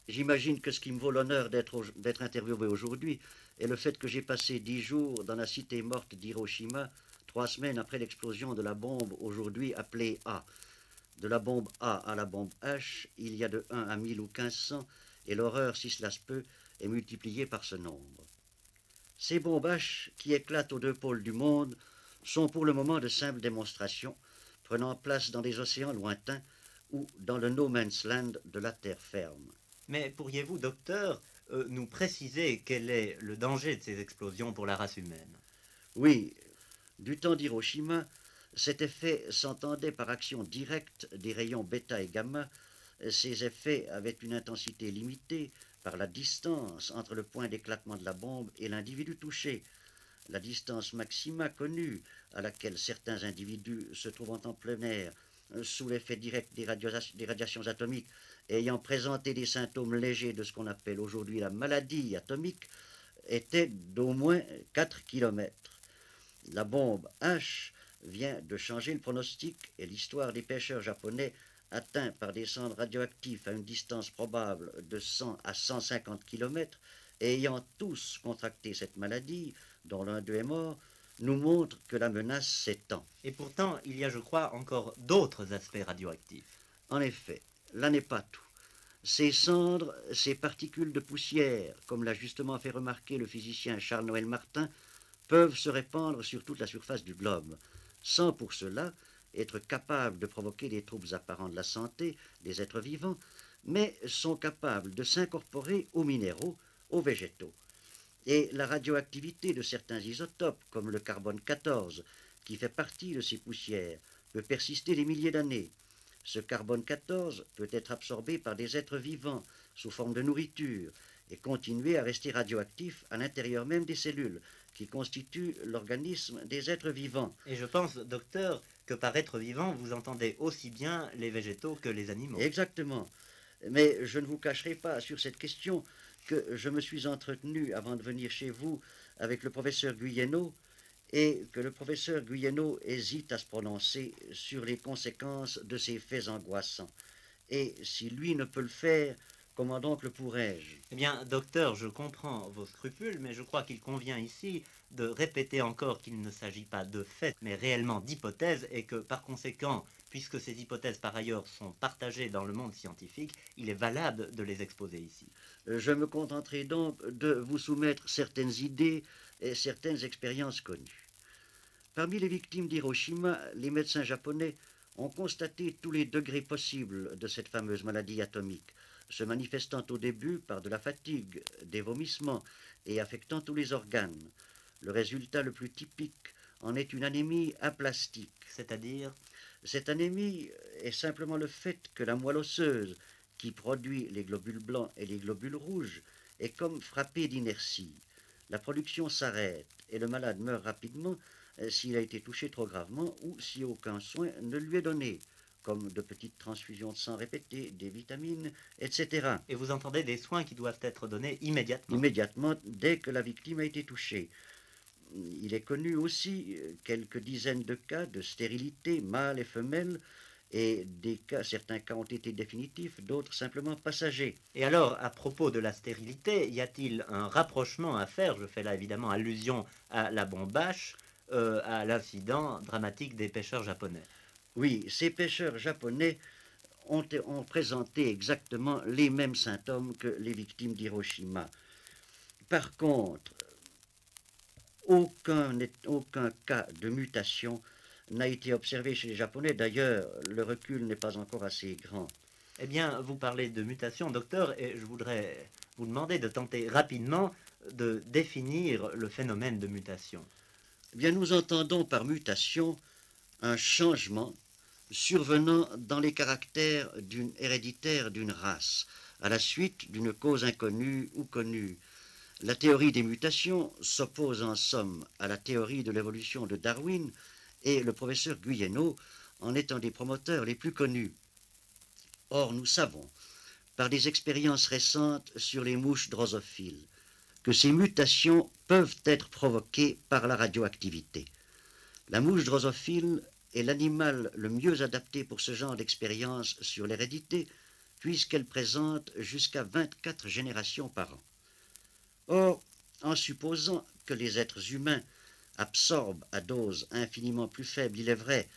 J'imagine que ce qui me vaut l'honneur d'être interviewé aujourd'hui est le fait que j'ai passé 10 jours dans la cité morte d'Hiroshima, 3 semaines après l'explosion de la bombe aujourd'hui appelée A. De la bombe A à la bombe H, il y a de 1 à 1000 ou 1500, et l'horreur, si cela se peut, est multipliée par ce nombre. Ces bombes H, qui éclatent aux deux pôles du monde, sont pour le moment de simples démonstrations, prenant place dans des océans lointains ou dans le no man's land de la terre ferme. Mais pourriez-vous, docteur, nous préciser quel est le danger de ces explosions pour la race humaine? Oui, du temps d'Hiroshima, cet effet s'entendait par action directe des rayons bêta et gamma. Ces effets avaient une intensité limitée par la distance entre le point d'éclatement de la bombe et l'individu touché. La distance maxima connue à laquelle certains individus se trouvant en plein air sous l'effet direct des radiations atomiques ayant présenté des symptômes légers de ce qu'on appelle aujourd'hui la maladie atomique était d'au moins 4 kilomètres. La bombe H vient de changer le pronostic et l'histoire des pêcheurs japonais atteints par des cendres radioactifs à une distance probable de 100 à 150 kilomètres et ayant tous contracté cette maladie, dont l'un d'eux est mort, nous montre que la menace s'étend. Et pourtant, il y a, je crois, encore d'autres aspects radioactifs. En effet, là n'est pas tout. Ces cendres, ces particules de poussière, comme l'a justement fait remarquer le physicien Charles-Noël Martin, peuvent se répandre sur toute la surface du globe, sans pour cela être capables de provoquer des troubles apparents de la santé des êtres vivants, mais sont capables de s'incorporer aux minéraux, aux végétaux. Et la radioactivité de certains isotopes, comme le carbone 14, qui fait partie de ces poussières, peut persister des milliers d'années. Ce carbone 14 peut être absorbé par des êtres vivants sous forme de nourriture et continuer à rester radioactif à l'intérieur même des cellules qui constituent l'organisme des êtres vivants. Et je pense, docteur, que par être vivant, vous entendez aussi bien les végétaux que les animaux. Exactement. Mais je ne vous cacherai pas sur cette question que je me suis entretenu avant de venir chez vous avec le professeur Guyeno et que le professeur Guyeno hésite à se prononcer sur les conséquences de ces faits angoissants. Et si lui ne peut le faire, comment donc le pourrais-je? Eh bien, docteur, je comprends vos scrupules, mais je crois qu'il convient ici de répéter encore qu'il ne s'agit pas de faits, mais réellement d'hypothèses, et que par conséquent, puisque ces hypothèses par ailleurs sont partagées dans le monde scientifique, il est valable de les exposer ici. Je me contenterai donc de vous soumettre certaines idées et certaines expériences connues. Parmi les victimes d'Hiroshima, les médecins japonais ont constaté tous les degrés possibles de cette fameuse maladie atomique, se manifestant au début par de la fatigue, des vomissements et affectant tous les organes. Le résultat le plus typique en est une anémie aplastique. C'est-à-dire? Cette anémie est simplement le fait que la moelle osseuse, qui produit les globules blancs et les globules rouges, est comme frappée d'inertie. La production s'arrête et le malade meurt rapidement s'il a été touché trop gravement ou si aucun soin ne lui est donné, comme de petites transfusions de sang répétées, des vitamines, etc. Et vous entendez des soins qui doivent être donnés immédiatement. Immédiatement, dès que la victime a été touchée. Il est connu aussi quelques dizaines de cas de stérilité mâle et femelle, et certains cas ont été définitifs, d'autres simplement passagers. Et alors, à propos de la stérilité, y a-t-il un rapprochement à faire? Je fais là évidemment allusion à la bombe H, à l'incident dramatique des pêcheurs japonais. Oui, ces pêcheurs japonais ont présenté exactement les mêmes symptômes que les victimes d'Hiroshima. Par contre, aucun cas de mutation n'a été observé chez les Japonais. D'ailleurs, le recul n'est pas encore assez grand. Eh bien, vous parlez de mutation, docteur, et je voudrais vous demander de tenter rapidement de définir le phénomène de mutation. Eh bien, nous entendons par mutation un changement survenant dans les caractères héréditaires d'une race, à la suite d'une cause inconnue ou connue. La théorie des mutations s'oppose en somme à la théorie de l'évolution de Darwin, et le professeur Guyeno en est un des promoteurs les plus connus. Or, nous savons, par des expériences récentes sur les mouches drosophiles, que ces mutations peuvent être provoquées par la radioactivité. La mouche drosophile est l'animal le mieux adapté pour ce genre d'expérience sur l'hérédité, puisqu'elle présente jusqu'à 24 générations par an. Or, en supposant que les êtres humains absorbent à dose infiniment plus faible, il est vrai,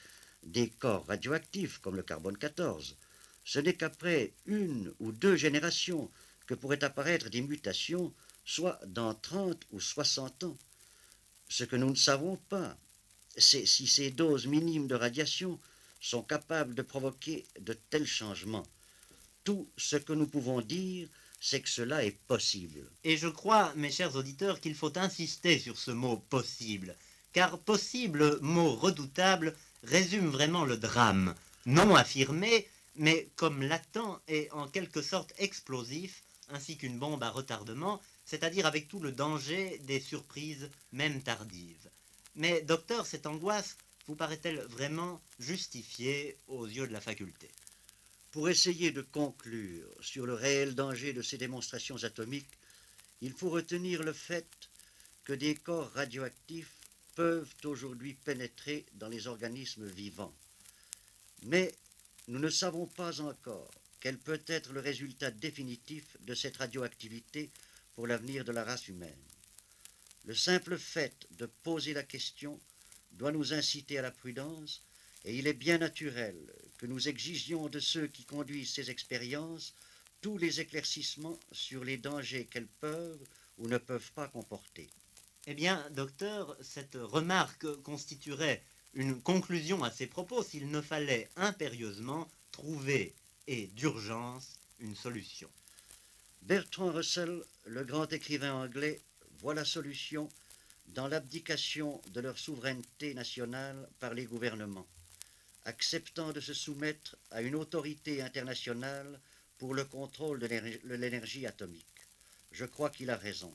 des corps radioactifs comme le carbone 14, ce n'est qu'après 1 ou 2 générations que pourraient apparaître des mutations, soit dans 30 ou 60 ans. Ce que nous ne savons pas, c'est si ces doses minimes de radiation sont capables de provoquer de tels changements. Tout ce que nous pouvons dire, c'est que cela est possible. Et je crois, mes chers auditeurs, qu'il faut insister sur ce mot possible, car possible, mot redoutable, résume vraiment le drame, non affirmé, mais comme latent et en quelque sorte explosif, ainsi qu'une bombe à retardement, c'est-à-dire avec tout le danger des surprises, même tardives. Mais, docteur, cette angoisse vous paraît-elle vraiment justifiée aux yeux de la faculté? Pour essayer de conclure sur le réel danger de ces démonstrations atomiques, il faut retenir le fait que des corps radioactifs peuvent aujourd'hui pénétrer dans les organismes vivants. Mais nous ne savons pas encore quel peut être le résultat définitif de cette radioactivité pour l'avenir de la race humaine. Le simple fait de poser la question doit nous inciter à la prudence, et il est bien naturel que nous exigions de ceux qui conduisent ces expériences tous les éclaircissements sur les dangers qu'elles peuvent ou ne peuvent pas comporter. Eh bien, docteur, cette remarque constituerait une conclusion à ces propos s'il ne fallait impérieusement trouver, et d'urgence, une solution. Bertrand Russell, le grand écrivain anglais, voit la solution dans l'abdication de leur souveraineté nationale par les gouvernements, acceptant de se soumettre à une autorité internationale pour le contrôle de l'énergie atomique. Je crois qu'il a raison.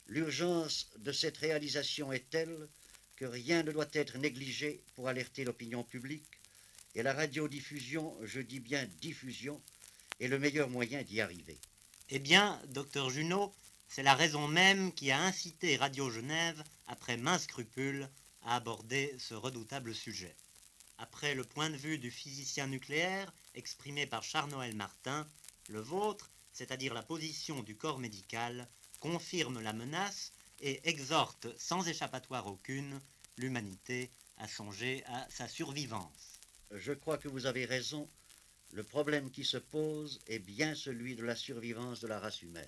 L'urgence de cette réalisation est telle que rien ne doit être négligé pour alerter l'opinion publique, et la radiodiffusion, je dis bien diffusion, est le meilleur moyen d'y arriver. Eh bien, docteur Junot, c'est la raison même qui a incité Radio Genève, après maints scrupules, à aborder ce redoutable sujet. Après le point de vue du physicien nucléaire, exprimé par Charles-Noël Martin, le vôtre, c'est-à-dire la position du corps médical, confirme la menace et exhorte sans échappatoire aucune l'humanité à songer à sa survivance. Je crois que vous avez raison. Le problème qui se pose est bien celui de la survivance de la race humaine.